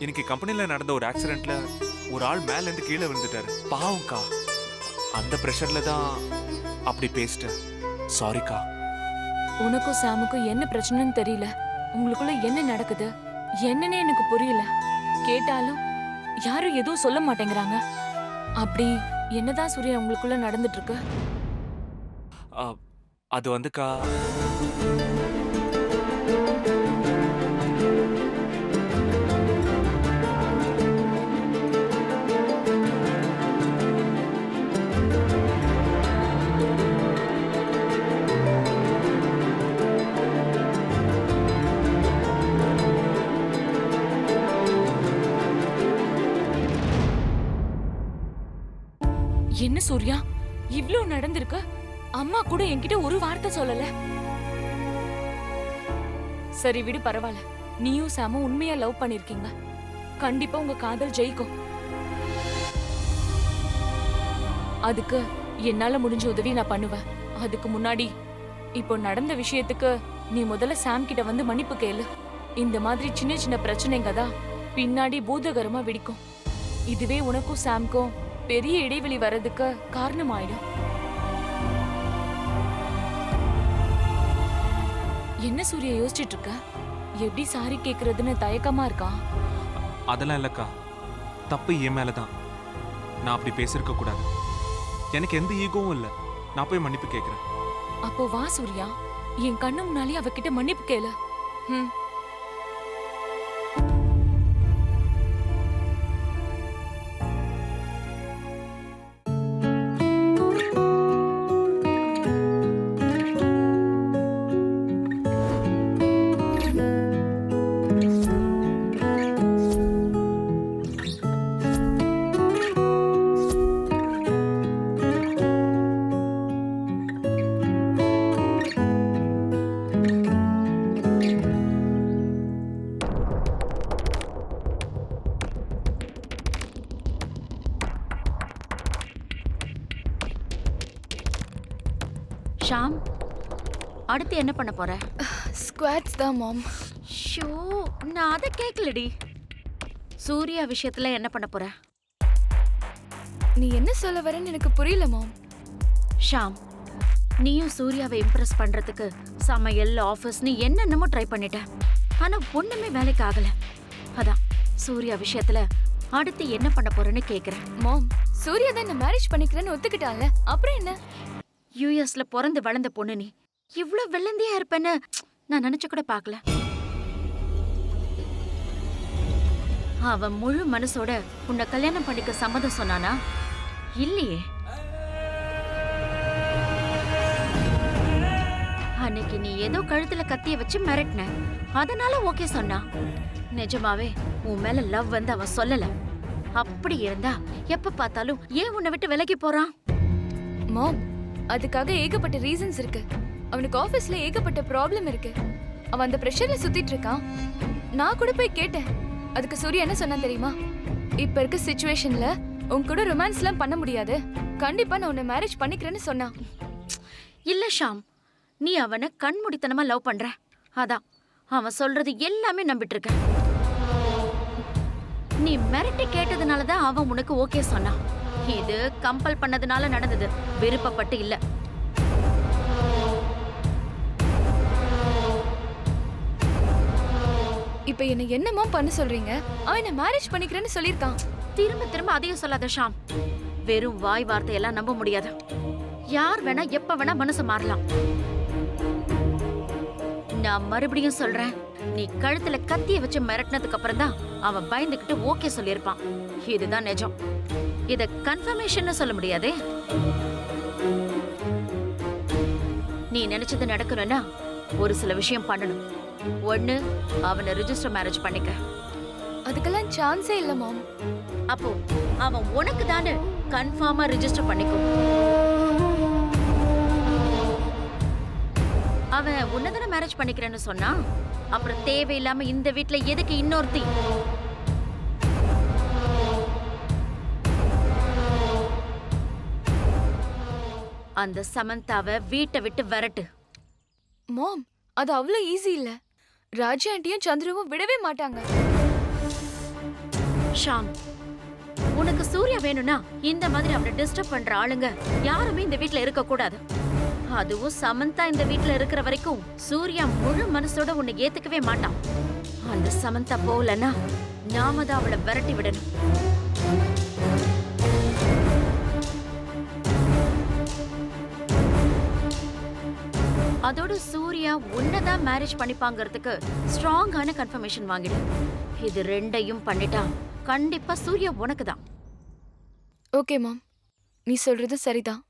இன்னைக்கு கம்பெனில நடந்த ஒரு ஆக்சிடென்ட்ல ஒரு ஆள் மேல இருந்து கீழே விழுந்துட்டாரு. பாவம்க்கா. அந்த பிரஷர்ல தான் அப்படி பேசிட்டேன். சாரிக்கா. உனக்கும் சாமுக்கும் என்ன பிரச்சனைன்னு தெரியல. உங்களுக்குள்ள என்ன நடக்குது என்னன்னே எனக்கு புரியல. கேட்டாலும் யாரும் எதுவும் சொல்ல மாட்டேங்கிறாங்க. அப்படி என்னதான் சூர்யா உங்களுக்குள்ள நடந்துட்டு இருக்கு? அது வந்துக்கா, என்ன சூர்யா இவ்ளோ நடந்திருக்கு? அம்மா கூட என்கிட்ட ஒரு வார்த்தை சொல்லல. சரி விடு, பரவாயில்ல. நீயும் சாமும் உண்மையா லவ் பண்ணிருக்கீங்க. கண்டிப்பா உங்க காதல் ஜெயிக்கும். அதுக்கு என்னால முடிஞ்ச உதவி நான் பண்ணுவேன். அதுக்கு முன்னாடி இப்போ நடந்த விஷயத்துக்கு நீ முதல்ல சாம் கிட்ட வந்து மன்னிப்பு கேளு. இந்த மாதிரி சின்ன சின்ன பிரச்சனைங்க தான் பின்னாடி பூதகரமா வெடிக்கும். இதுவே உனக்கும் சாம்க்கும் பெரிய இடைவெளி வர்றதுக்கு காரணமாயிடும். என்ன சூர்யா யோசிச்சுட்டு இருக்க? எப்படி சாரி கேக்குறதுன்னு தயக்கமா இருக்கா? அதெல்லாம் இல்லக்கா. தப்பு என் மேலதான். நான் அப்படி பேசிருக்க கூடாது. எனக்கு எந்த ஈகோவும் இல்லை. நான் போய் மன்னிப்பு கேட்கிறேன். அப்போ வா சூர்யா, என் கண்ணு முன்னாலே அவகிட்ட மன்னிப்பு கேளு. ஷாம், அடுத்து என்ன பண்ண போற? ஸ்குவாட்ஸ் தான் மாம். ஷோ, நான் அதை கேட்கலடி. சூர்யா விஷயத்துல என்ன பண்ண போற? நீ என்ன சொல்ல வரேன்னு எனக்கு புரியல மாம். ஷாம், நீயும் சூர்யாவை இம்ப்ரெஸ் பண்றதுக்கு சமையல், ஆஃபீஸ்னு என்னென்னமோ ட்ரை பண்ணிட்ட. ஆனா ஒண்ணுமே வேலைக்கு ஆகல. அதான் சூர்யா விஷயத்துல அடுத்து என்ன பண்ண போறேன்னு கேக்குறேன். மாம், சூர்யா தான் என்ன மேரேஜ் பண்ணிக்கிறேன்னு ஒத்துக்கிட்டான்ல, அப்புறம் என்ன? யூஎஸ்ல பிறந்து வளர்ந்த பொண்ணு நீ இவ்ளோ வெள்ளந்தியா இருப்பேன்னு நான் நினைச்சு கூட பார்க்கல. அவன் முழு மனசோட உன்னை கல்யாணம் பண்ணிக்க சம்மதம் சொன்னானா? இல்லையே. அன்னைக்கு நீ ஏதோ கழுத்துல கத்திய வச்சு மிரட்டின, அதனால ஓகே சொன்னா. நிஜமாவே உன் மேல லவ் வந்து அவன் சொல்லல. அப்படி இருந்தா எப்ப பார்த்தாலும் ஏன் உன்னை விட்டு விலகி போறான்? மாம், அதுக்காக ஏகப்பட்ட ரீசன்ஸ் இருக்கு. அவனுக்கு ஆபீஸ்ல ஏகப்பட்ட ப்ராப்ளம் இருக்கு. அவன் அந்த பிரஷர்ல சுத்திட்டு இருக்கான். நான் கூட போய் கேட்டேன். அதுக்கு சூர்யா என்ன சொன்னா தெரியுமா? இப்ப இருக்க சிச்சுவேஷன்ல உன் கூட ரொமான்ஸ்லாம் பண்ண முடியாது, கண்டிப்பா நான் உன்னை மேரேஜ் பண்ணிக்கிறேன்னு சொன்னான். இல்ல ஷாம், நீ அவனை கண்மூடித்தனமா லவ் பண்ற. அதான் அவன் சொல்றது எல்லாமே நம்பிட்டு இருக்க. நீ மிரட்டி கேட்டதுனாலதான் அவன் உனக்கு ஓகே சொன்னான். இது கம்பல் பண்ணதுனால நடந்தது, விருப்பப்பட்டு இல்ல. இப்ப என்ன என்னமோ பண்ண சொல்றீங்க? அவன் என்ன மேரேஜ் பண்ணிக்கிறேன்னு சொல்லிருக்கான். திரும்ப திரும்ப அதையும் சொல்லாத ஷாம். வெறும் வாய் வார்த்தையெல்லாம் நம்ப முடியாது. யார் வேணா எப்ப வேணா மனசு மாறலாம். நான் மறுபடியும் சொல்றேன், நீ கழுத்துல கத்திய வச்சு மிரட்டினதுக்கு அப்புறம் தான் அவன் பயந்துகிட்டு ஓகே சொல்லியிருப்பான். இதுதான் நிஜம். இத கன்ஃபர்மேஷன் சொல்ல முடியாதே. நீ நினைச்சது நடக்கணும்னா ஒரு சில விஷயம் பண்ணணும். ஒண்ணு, அவனை ரிஜிஸ்டர் மேரேஜ் பண்ணிக்க. அதுக்கெல்லாம் சான்ஸே இல்ல மாம். அப்போ அவன் உனக்கு தானே கன்ஃபார்மா ரிஜிஸ்டர் பண்ணிக்கும். அவன் உன்னதான மேரேஜ் பண்ணிக்கிறேன்னு சொன்னா, அப்புறம் தேவையில்லாம இந்த வீட்ல எதுக்கு இன்னொருத்தி? அந்த சமந்தாவை வீட்டை விட்டு விரட்டு. மாம், அது அவ்வளவு ஈஸி இல்ல. ராஜா ஆண்டியும் சந்திரவும் விடவே மாட்டாங்க. ஷாம், உனக்கு சூர்யா வேணும்னா இந்த மாதிரி அவரை டிஸ்டர்ப் பண்ற ஆளுங்க யாருமே இந்த வீட்ல இருக்க கூடாது. அதுவும் சமந்தா இந்த வீட்ல இருக்கிற வரைக்கும் சூர்யா முழு மனசோட உன்னை ஏத்துக்கவே மாட்டான். அந்த சமந்தா போகலன்னா நாம தான் அவளை விரட்டி விடணும். அதோட சூர்யா உன்னதான் மேரேஜ் பண்ணிப்பாங்கிறதுக்கு ஸ்ட்ராங்கான கன்ஃபர்மேஷன் வாங்கிடு. இது ரெண்டையும் பண்ணிட்டா கண்டிப்பா சூர்யா உனக்கு தான். ஓகே மாம், நீ சொல்றது சரிதான்.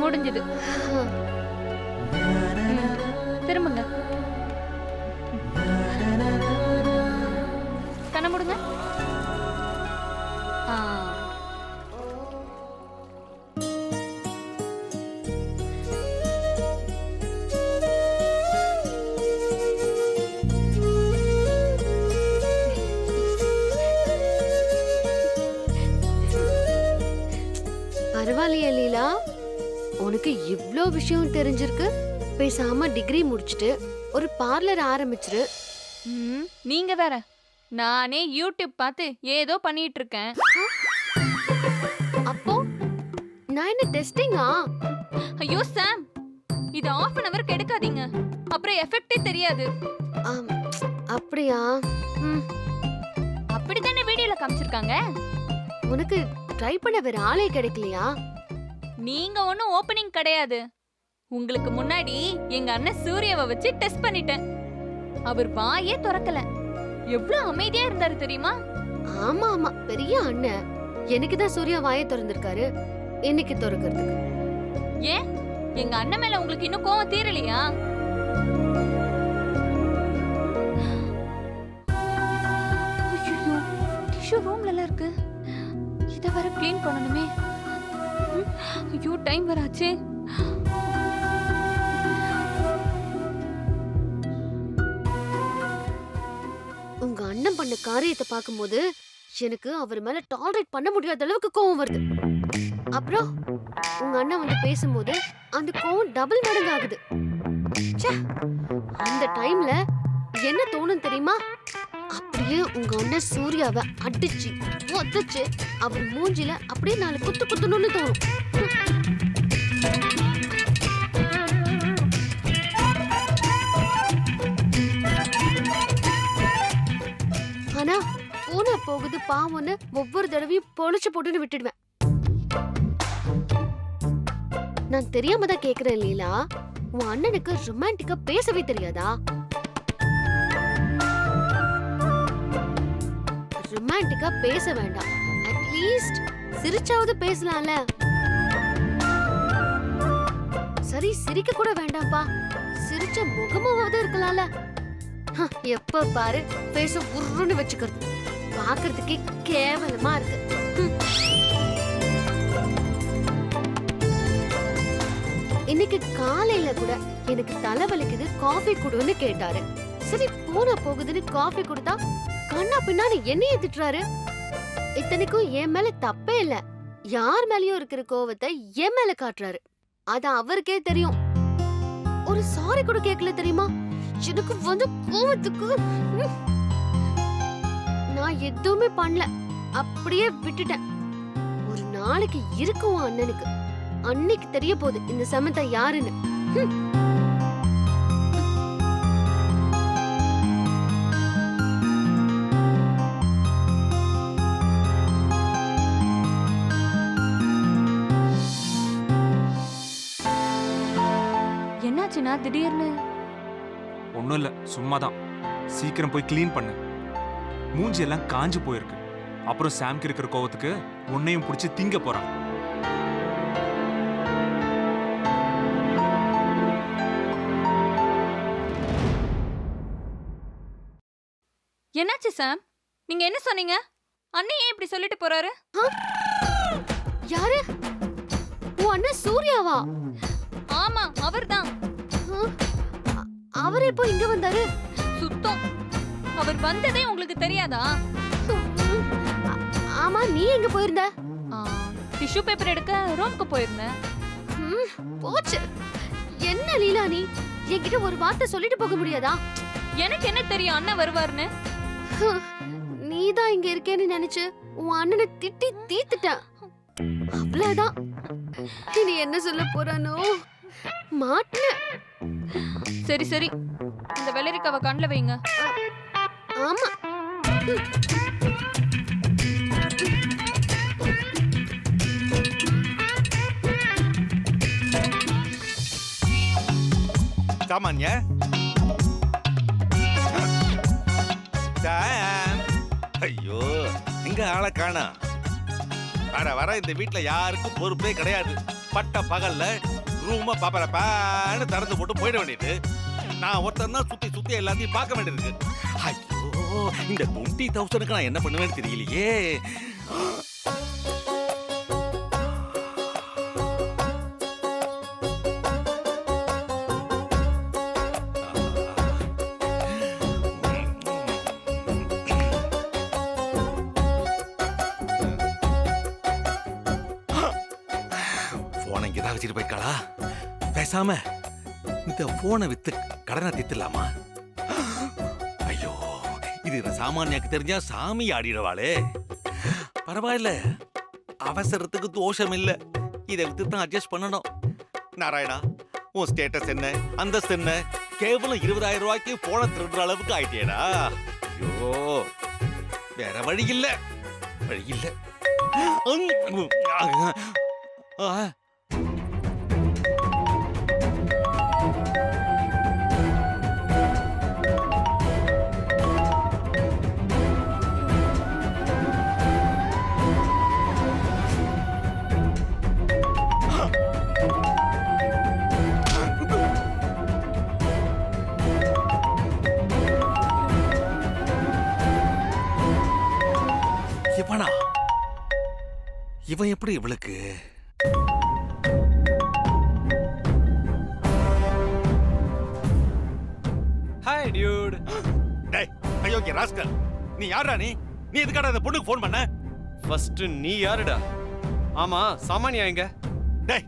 முடிஞ்சது. திரும்புங்க. கண்ண மூடுங்க. பரவாயில்லையா லீலா, உனக்கு இவ்ளோ விஷயம் தெரிஞ்சிருக்கு. பேசாம டிகிரி முடிச்சிட்டு ஒரு பார்லர் ஆரம்பிச்சிரு. நீங்க வேற, நானே யூடியூப் பார்த்து ஏதோ பண்ணிட்டு இருக்கேன். அப்போ நான் என்ன டெஸ்டிங்கா? ஐயோ சாம், இது ½ an hour எடுக்காதீங்க, அப்புறம் எஃபெக்ட்டே தெரியாது. ஆம், அப்படியா? ம், அப்படித்தானே வீடியோல காமிச்சிருக்காங்க. உனக்கு ட்ரை பண்ண வேற ஆளே கிடைக்கலையா? நீங்க ஒன்னும் ஓப்பனிங் கிடையாது. உங்களுக்கு முன்னாடி எங்க அண்ணன் சூர்யாவை வச்சு டெஸ்ட் பண்ணிட்டேன். அவர் வாயே திறக்கல. எவ்வளவு அமைதியா இருந்தாரு தெரியுமா? ஆமா ஆமா, பெரிய அண்ணன். எனக்கு தான் சூர்யா வாயை திறந்திருக்காரு, இன்னைக்கு திறக்கிறதுக்கு. ஏன் எங்க அண்ணன் மேல உங்களுக்கு இன்னும் கோவம் தீரலையா? ஐயோ, டிஷ்யூ ரூம்ல எல்லாம் இருக்கு. இத வர க்ளீன் பண்ணணுமே. ஐயோ, டைம் வர ஆச்சு. உங்க அண்ணன் பண்ண காரியத்தை பார்க்கும்போது எனக்கு அவர் மேல டாலரேட் பண்ண முடியாத அளவுக்கு கோவம் வருது. அப்புறம் உங்க அண்ணன் வந்து பேசும்போது அந்த கோவம் டபுள் மடங்கு ஆகுது. ச்சே, அந்த டைம்ல என்ன தோணும் தெரியுமா? அப்படியே உங்க அண்ணன் சூர்யாவை அடிச்சு உதச்சு அவர் மூஞ்சில அப்படியே 4 குத்து குத்தணும்னு தோணும். ஆனா போனா போகுது பாவம்னு ஒவ்வொரு தடவையும் பொழிச்சு போட்டுன்னு விட்டுடுவேன். நான் தெரியாம தான் கேக்குறேன் லீலா, உன் அண்ணனுக்கு ரொமான்டிக்கா பேசவே தெரியாதா? ரொமான்டிக்கா பேச வேண்டாம், அட்லீஸ்ட் சிரிச்சாவது பேசலாம்ல. சரி, சிரிக்க கூட வேண்டாம்ப்பா, சிரிச்ச முகமாவது இருக்கலாம்ல. எப்ப பாரு பேச உருன்னு வச்சுக்கிறது, பாக்குறதுக்கே கேவலமா இருக்கு. இன்னைக்கு காலையில கூட எனக்கு தலைவலிக்குது, காஃபி குடுன்னு கேட்டாரு. சரி போனா போகுதுன்னு காஃபி கொடுத்தா கண்ணா பின்னாடி என்னைய திட்டுறாரு. இத்தனைக்கும் என் மேல தப்பே இல்ல, யார் மேலயும் இருக்கிற கோவத்தை என் மேல காட்டுறாரு. அது அவருக்கே தெரியும். ஒரு சாரி கூட கேட்கல தெரியுமா? எனக்கு வந்து கோவத்துக்கு நான் எதுவுமே பண்ணல, அப்படியே விட்டுட்டேன். ஒரு நாளைக்கு இருக்கும் அண்ணனுக்கு, அன்னைக்கு தெரிய போகுது இந்த சமந்தா யாருன்னு. என்னாச்சுன்னா திடீர்னு? ஒன்றும் இல்லை, சும்மா தான். சீக்கிரம் போய் க்ளீன் பண்ணு, மூஞ்சி எல்லாம் காஞ்சு போயிருக்கு. அப்புறம் சாம்க்கு இருக்கிற கோவத்துக்கு உன்னையும் பிடிச்சி திங்க போறான். என்னாச்சு சாம்? நீங்க என்ன சொன்னீங்க? அண்ணன் ஏன் இப்படி சொல்லிட்டு போறாரு? யாரு? உன் அண்ணன் சூர்யாவா? ஆமா அவர்தான். அவர் எப்போ இங்க வந்தாரு? சுத்தம். அவர் வந்ததே உங்களுக்கு தெரியாதா? ஆமா, நீ எங்க போயிருந்த? டிஷ்யூ பேப்பர் எடுக்க ரூமுக்கு போயிருந்தேன். போச்சு. என்ன லீலா நீ என்கிட்ட ஒரு வார்த்தை சொல்லிட்டு போக முடியாதா? எனக்கு என்ன தெரியும் அண்ணன் வருவார்னு? நீதான் இங்க இருக்கேன்னு நினைச்சு உன் அண்ணனை திட்டி தீத்துட்ட. அவ்வளவுதான். இனி என்ன சொல்ல போறானோ? மாட்டின. சரி சரி, இந்த வெள்ளரிக்காவை கண்ணில் வைங்க. ஆமா. சாமான்யா சாம். ஐயோ, எங்க ஆளை காணா. வர வர இந்த வீட்டுல யாருக்கும் பொறுப்பே கிடையாது. பட்ட பகல்ல ரூம பாப்பரப்பான்னு திறந்து போட்டு போயிட வேண்டியது. நான் ஒருத்தன் தான் சுத்தி சுத்தி எல்லாத்தையும் பார்க்க வேண்டியிருக்கு. ஐயோ, இந்த 20,000க்கு நான் என்ன பண்ணுவேன்னு தெரியலையே. போனை இங்கதான் வச்சுட்டு போயிருக்காளா? பேசாம இந்த போனை வித்து கடனை தீர்த்துலாமா? ஐயோ, இது சாமானியாக்கு தெரிஞ்சா சாமி ஆடிடுவாளே. பரவாயில்ல, அவசரத்துக்கு தோஷம் இல்ல. இதை வித்து தான் அட்ஜஸ்ட் பண்ணணும். நாராயணா, உன் ஸ்டேட்டஸ் என்ன, அந்தஸ்து என்ன? கேவலம் 20,000 ரூபாய்க்கு போனை திருடுற அளவுக்கு ஆயிட்டேடா. ஐயோ, வேற வழி இல்ல, வழி இல்ல. இவனா? இவன் எப்படி இவளுக்கு? Hi Dude. டேய், ஐயோ கே ராஸ்கல், நீ யாரா? நீ எதுக்காடா அந்த பொண்ணுக்கு ஃபோன் பண்ண? ஃபர்ஸ்ட் நீ யாருடா? ஆமா, சாமானியா எங்க? டேய்,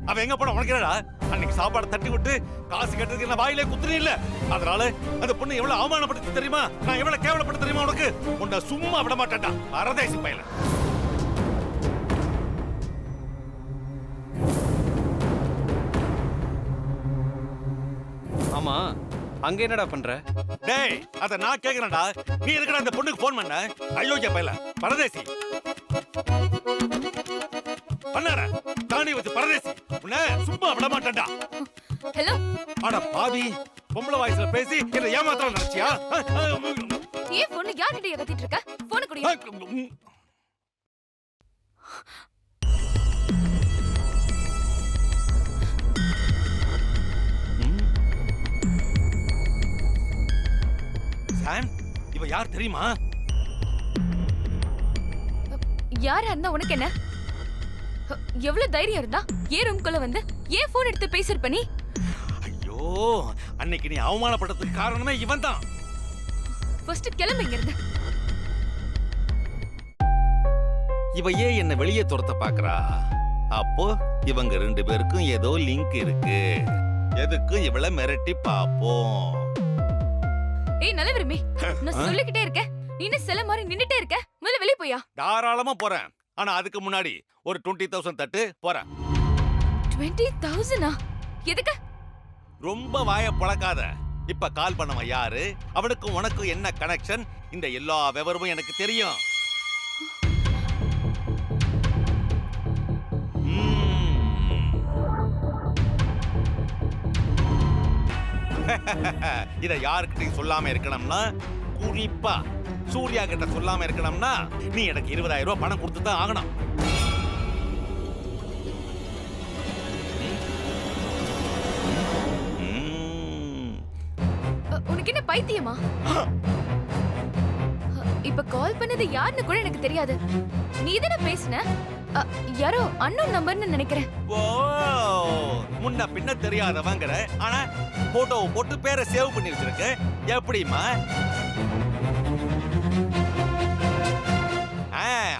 அவ எங்க போன உனக்கு என்னடா? அன்னைக்கு சாப்பாடு தட்டி விட்டு காசு கட்டுறதுக்கு என்ன வாயிலே குத்துறீ இல்ல? அதனால அந்த பொண்ணு எவ்வளவு அவமானப்படுத்தி தெரியுமா? நான் எவ்வளவு கேவலப்பட்டு தெரியுமா உனக்கு? உன்னை சும்மா விட மாட்டேன்டா பரதேசி பையல. ஆமா, அங்க என்னடா பண்ற? டேய், அத நான் கேக்குறேன்டா. நீ எதுக்குடா அந்த பொண்ணுக்கு ஃபோன் பண்ண? அயோக்கிய பையல, பரதேசி. பண்ணார தாண்டி வச்சு பரதேசி. உன்னை சும்மா விட மாட்டேன்டா. ஹலோ. அட பாவி, பொம்பளை வாய்ஸ்ல பேசி என்ன ஏமாத்தற நினைச்சியா? ஏன் பொண்ணு யார்கிட்ட கத்திட்டு இருக்க? போன் குடி. சாம், இவ யார் தெரியுமா? யாரா இருந்தா உனக்கு என்ன? எவ்வளவு தைரியம் இருந்தா ஏன் ரூம்குள்ள வந்து ஏன் போன் எடுத்து பேசிருப்ப நீ? ஐயோ, அன்னைக்கு நீ அவமானப்பட்டதுக்கு காரணமே இவன் தான். ஃபர்ஸ்ட் கிளம்புங்க இருந்து. இவ ஏன் என்ன வெளியே துரத்த பாக்குறா? அப்போ இவங்க 2 பேருக்கும் ஏதோ லிங்க் இருக்கு. எதுக்கும் இவள மிரட்டி பாப்போம். ஏய் நல்ல விரும்பி, நான் சொல்லிக்கிட்டே இருக்கேன். நீ என்ன சில மாதிரி நின்னுட்டே இருக்க? முதல்ல வெளிய போயா. தாராளமா போறேன். ஆனா அதுக்கு முன்னாடி ஒரு 20,000 தட்டு போறேன். 20,000? எதுக்கு? ரொம்ப வாய பழக்காத. இப்ப கால் பண்ணவன் யாரு, அவனுக்கும் உனக்கும் என்ன கனெக்ஷன், இந்த எல்லா விவரமும் எனக்கு தெரியும். இத யாருக்கிட்டையும் சொல்லாம இருக்கணும்னா, குறிப்பா சூர்யா கிட்ட சொல்லாம இருக்கணும்னா, நீ எனக்கு 20,000 ரூபாய் பணம் கொடுத்து தான் ஆகணும். உனக்கு என்ன பைத்தியமா? இப்ப கால் பண்ணது யாருன்னு கூட எனக்கு தெரியாது. நீ தானே பேசுன? யாரோ அன்னோன் நம்பர்னு நினைக்கிறேன். ஓ முன்ன பின்ன தெரியாதவங்கிற, ஆனா போட்டோவை போட்டு பேரை சேவ் பண்ணி வச்சிருக்க. எப்படிமா?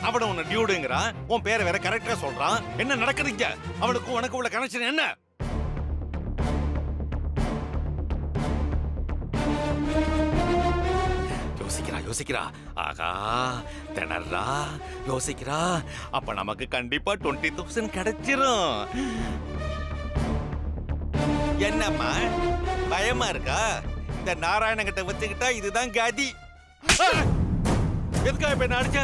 அவன உன்னை டியூடுங்கிறான், உன் பேரை வேற கரெக்டா சொல்றான். என்ன நடக்குதுங்க? அவனுக்கு உனக்கு உள்ள கனெக்ஷன் என்ன? யோசிக்கிறா. ஆகா, திணறா, யோசிக்கிறா. அப்ப நமக்கு கண்டிப்பா 20,000 கிடைச்சிரும். என்னம்மா பயமா இருக்கா? இந்த நாராயணகிட்ட வச்சுக்கிட்டா இதுதான் கதி. எதுக்காக இப்ப என்ன அடிச்ச?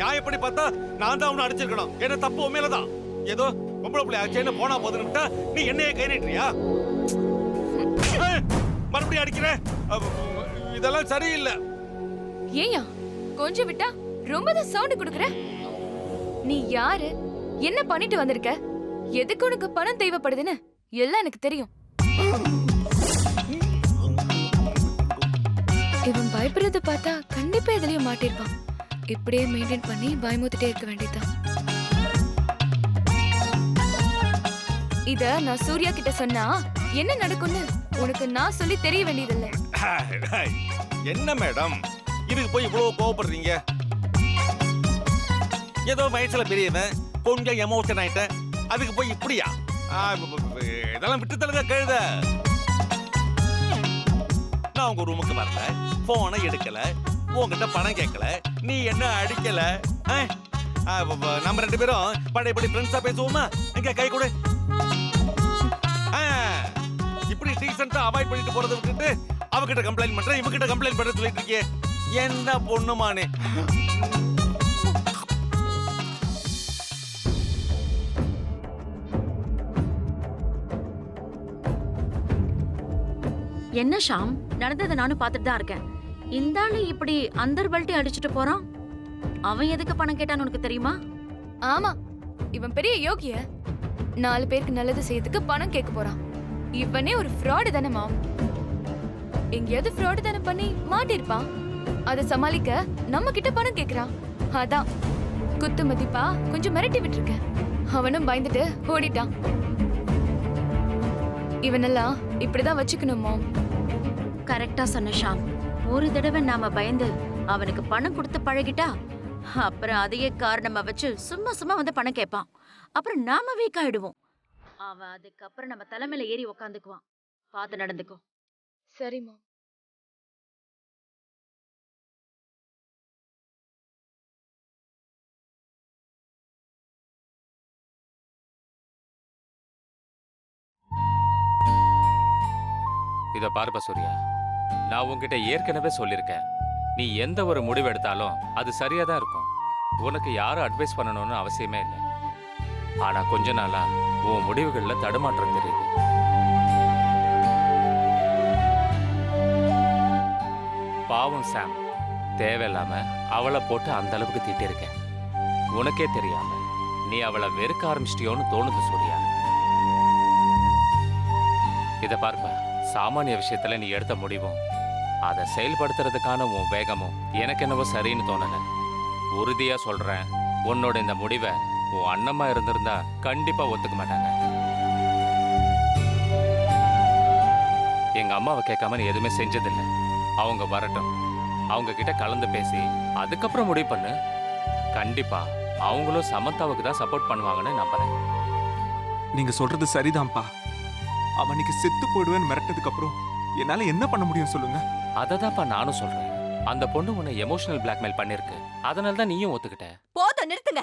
நியாயப்படி பார்த்தா நான் தான் அவனை அடிச்சிருக்கணும். என்ன தப்பு உண்மையிலதான். ஏதோ பொம்பளை பிள்ளை அடிச்சேன்னு போனா போதுன்னு நீ என்னையே கை நீட்டுறியா? மறுபடியும் அடிக்கிற? இதெல்லாம் சரியில்லை. ஏயா கொஞ்சம் விட்டா ரொம்ப தான் சவுண்ட் குடுக்குற. நீ யாரு, என்ன பண்ணிட்டு வந்திருக்க, எதுக்கு உனக்கு பணம் தேவைப்படுதுன்னு எல்லாம் எனக்கு தெரியும். இவன் பயப்படுறத பார்த்தா கண்டிப்பா எதுலயும் மாட்டிருப்பான். இப்படியே மெயின்டைன் பண்ணி பயமுத்திட்டே இருக்க வேண்டியதுதான். இத நான் சூர்யா கிட்ட சொன்னா என்ன நடக்கும்னு உனக்கு நான் சொல்லி தெரிய வேண்டியதில்லை. என்ன மேடம் இதுக்கு போய் இவ்வளவு கோவப்படுறீங்க? ஏதோ வயசுல பெரியவன், கொஞ்சம் எமோஷன் ஆயிட்டேன், அதுக்கு போய் இப்படியா? இதெல்லாம் விட்டு தள்ளுங்க கழுத. நான் உங்க ரூமுக்கு வரல, போனை எடுக்கல, உங்ககிட்ட பணம் கேட்கல, நீ என்ன அடிக்கல. நம்ம 2 பேரும் பழையபடி ஃப்ரெண்ட்ஸா பேசுவோமா? எங்க கை கொடு. இப்படி டீசென்ட்டா அவாய்ட் பண்ணிட்டு போறதை விட்டுட்டு அவகிட்ட கம்ப்ளைண்ட் பண்றேன், இவகிட்ட கம்ப்ளைண்ட் பண்ற சொல்லிட்டு இருக்கே. என்ன பொண்ணுமானே? என்ன ஷாம், நடந்ததை நானும் பார்த்துட்டு தான் இருக்கேன். இந்த ஆளு இப்படி அந்தர் பல்ட்டி அடிச்சுட்டு போறான். அவன் எதுக்கு பணம் கேட்டான்னு உனக்கு தெரியுமா? ஆமா, இவன் பெரிய யோகிய. 4 பேருக்கு நல்லது செய்யறதுக்கு பணம் கேட்க போறான். இவனே ஒரு ஃப்ராடு தானே மாம். எங்கேயாவது ஃப்ராடு தானே பண்ணி மாட்டிருப்பான். அதை சமாளிக்க நம்ம கிட்ட பணம் கேக்குறான். அதான் குத்து மதிப்பா கொஞ்சம் மிரட்டி விட்டுருக்கேன். அவனும் பயந்துட்டு ஓடிட்டான். இவனெல்லாம் இப்படிதான் வச்சுக்கணுமோ? கரெக்டா சொன்ன ஷாம். ஒரு தடவை நாம பயந்து அவனுக்கு பணம் கொடுத்து பழகிட்டா, அப்புறம் அதையே காரணமா வச்சு சும்மா சும்மா வந்து பணம் கேட்பான். அப்புறம் நாம வீக் ஆயிடுவோம். அவன் அதுக்கப்புறம் நம்ம தலைமையில ஏறி உக்காந்துக்குவான். பார்த்து நடந்துக்கோ. சரிம்மா. இத பாருப்பா சூர்யா, நான் உன்கிட்ட ஏற்கனவே சொல்லியிருக்கேன். நீ எந்த ஒரு முடிவு எடுத்தாலும் அது சரியா தான் இருக்கும். உனக்கு யாரும் அட்வைஸ் பண்ணணும்னு அவசியமே இல்லை. ஆனா கொஞ்ச நாளா உன் முடிவுகள்ல தடுமாற்றம் தெரியுது. பாவம் சாம், தேவையில்லாம அவளை போட்டு அந்த அளவுக்கு திட்டிருக்கேன். உனக்கே தெரியாம நீ அவளை வெறுக்க ஆரம்பிச்சிட்டியோன்னு தோணுது சூர்யா. இத பார்ப்பா, சாமானிய விஷயத்துல நீ எடுத்த முடிவும் அதை செயல்படுத்துறதுக்கான உன் வேகமும் எனக்கு என்னவோ சரின்னு தோணல. உறுதியா சொல்றேன், உன்னோட இந்த முடிவை உன் அண்ணம்மா இருந்திருந்தா கண்டிப்பா ஒத்துக்க மாட்டாங்க. எங்க அம்மாவை கேட்காம நீ எதுவுமே செஞ்சதில்லை. அவங்க வரட்டும், அவங்க கிட்ட கலந்து பேசி அதுக்கப்புறம் முடிவு பண்ணு. கண்டிப்பா அவங்களும் சமந்தாவுக்கு தான் சப்போர்ட் பண்ணுவாங்கன்னு நம்புறேன். நீங்க சொல்றது சரிதான்ப்பா. அவனுக்கு செத்து போயிடுவேன்னு மிரட்டதுக்கு அப்புறம் என்னால என்ன பண்ண முடியும் சொல்லுங்க? அததான்ப்பா நானும் சொல்றேன். அந்த பொண்ணு உன்னை எமோஷனல் பிளாக்மெயில் பண்ணிருக்கு. அதனால தான் நீயும் ஒத்துக்கிட்ட. போதும், நிறுத்துங்க.